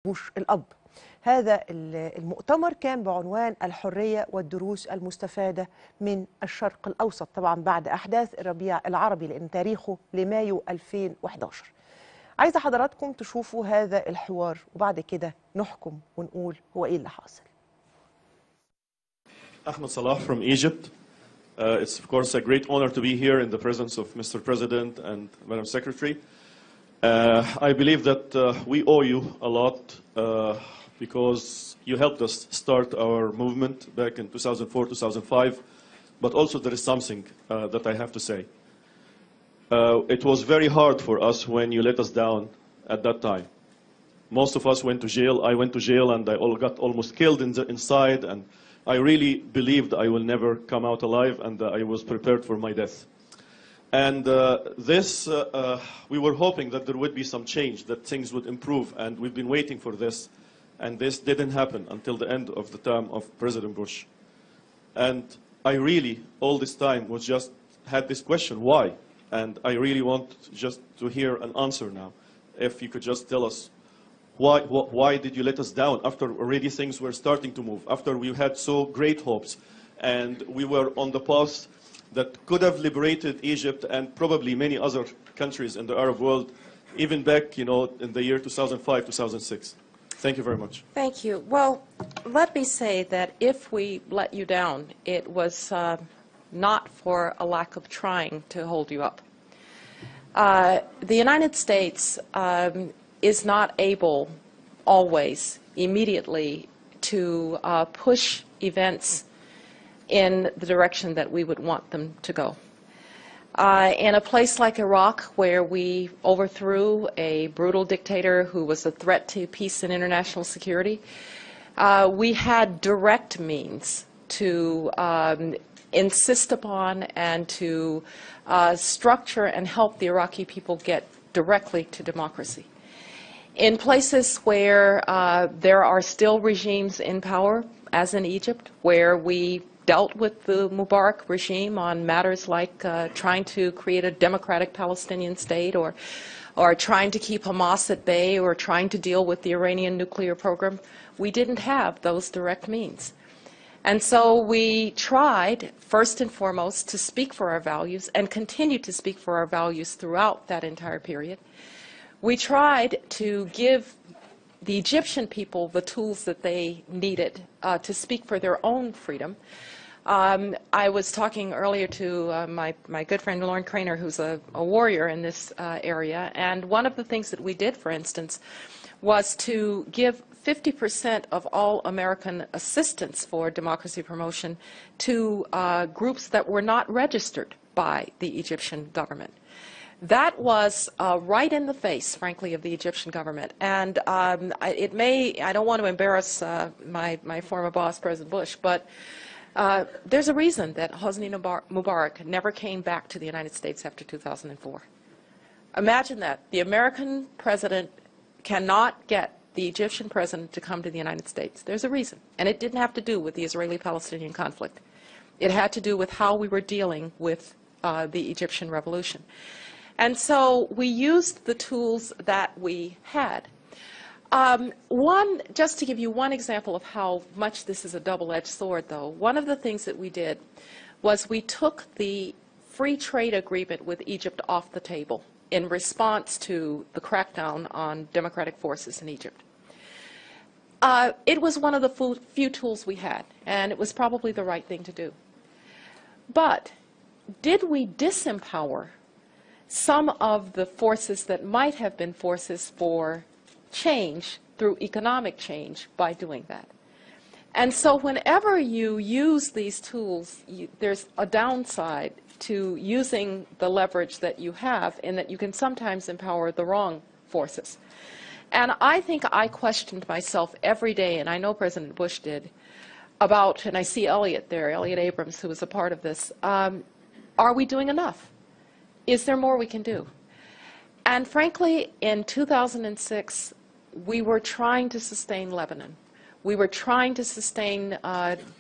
بوش الأب. هذا المؤتمر كان بعنوان الحرية والدروس المستفادة من الشرق الأوسط، طبعا بعد أحداث الربيع العربي لأن تاريخه لمايو 2011. عايزة حضراتكم تشوفوا هذا الحوار وبعد كده نحكم ونقول هو إيه اللي حاصل. Ahmed Salah from Egypt. It's of course a great honor to be here in the presence of Mr. President and Madam Secretary. I believe that we owe you a lot because you helped us start our movement back in 2004, 2005, but also there is something that I have to say. It was very hard for us when you let us down at that time. Most of us went to jail. I went to jail and I got almost killed inside, and I really believed I will never come out alive, and I was prepared for my death. And we were hoping that there would be some change, that things would improve, and we've been waiting for this. And this didn't happen until the end of the term of President Bush. And I really, all this time, had this question, why? And I really want just to hear an answer now. If you could just tell us, why did you let us down after already things were starting to move, after we had so great hopes, and we were on the path that could have liberated Egypt and probably many other countries in the Arab world, even back, in the year 2005, 2006. Thank you very much. Thank you. Well, let me say that if we let you down, it was not for a lack of trying to hold you up. The United States is not able always immediately to push events in the direction that we would want them to go. In a place like Iraq, where we overthrew a brutal dictator who was a threat to peace and international security, we had direct means to insist upon and to structure and help the Iraqi people get directly to democracy. In places where there are still regimes in power, as in Egypt, where we dealt with the Mubarack regime on matters like trying to create a democratic Palestinian state, or trying to keep Hamas at bay, or trying to deal with the Iranian nuclear program, we didn't have those direct means. And so we tried, first and foremost, to speak for our values and continue to speak for our values throughout that entire period. We tried to give the Egyptian people the tools that they needed to speak for their own freedom. I was talking earlier to my good friend Lauren Craner, who's a warrior in this area, and one of the things that we did, for instance, was to give 50% of all American assistance for democracy promotion to groups that were not registered by the Egyptian government. That was right in the face, frankly, of the Egyptian government. And I don't want to embarrass my former boss, President Bush, but there's a reason that Hosni Mubarak never came back to the United States after 2004. Imagine that. The American president cannot get the Egyptian president to come to the United States. There's a reason. And it didn't have to do with the Israeli-Palestinian conflict. It had to do with how we were dealing with the Egyptian revolution. And so we used the tools that we had. Just to give you one example of how much this is a double-edged sword, though, one of the things that we did was we took the free trade agreement with Egypt off the table in response to the crackdown on democratic forces in Egypt. It was one of the few tools we had, and it was probably the right thing to do. But did we disempower some of the forces that might have been forces for change through economic change by doing that? And so whenever you use these tools, there's a downside to using the leverage that you have, in that you can sometimes empower the wrong forces. And I think I questioned myself every day, and I know President Bush did, about, and I see Elliot there, Elliot Abrams, who was a part of this, are we doing enough? Is there more we can do? And frankly, in 2006, we were trying to sustain Lebanon. We were trying to sustain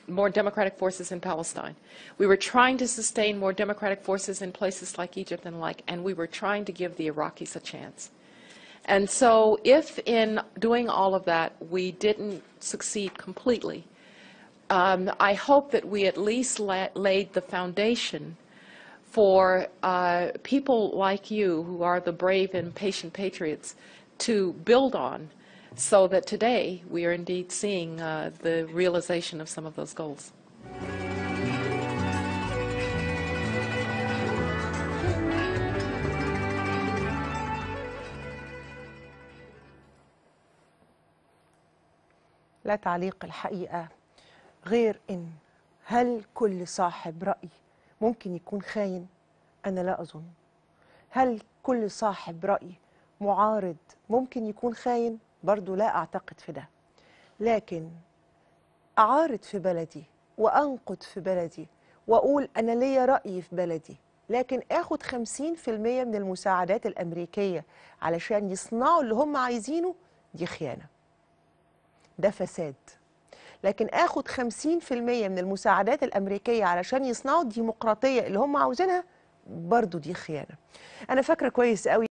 more democratic forces in Palestine. We were trying to sustain more democratic forces in places like Egypt and we were trying to give the Iraqis a chance. And so if in doing all of that we didn't succeed completely, I hope that we at least laid the foundation for people like you, who are the brave and patient patriots, to build on, so that today we are indeed seeing the realization of some of those goals. لا تعليق الحقيقة غير إن هل كل صاحب رأي ممكن يكون خاين؟ أنا لا أظن. هل كل صاحب رأي معارض ممكن يكون خاين؟ برضو لا أعتقد في ده. لكن أعارض في بلدي وأنقد في بلدي وأقول أنا ليا رأي في بلدي، لكن آخد 50% من المساعدات الأمريكية علشان يصنعوا اللي هم عايزينه، دي خيانة، ده فساد. لكن آخد 50% من المساعدات الأمريكية علشان يصنعوا الديمقراطية اللي هم عاوزينها، برضو دي خيانة. أنا فاكرة كويس قوي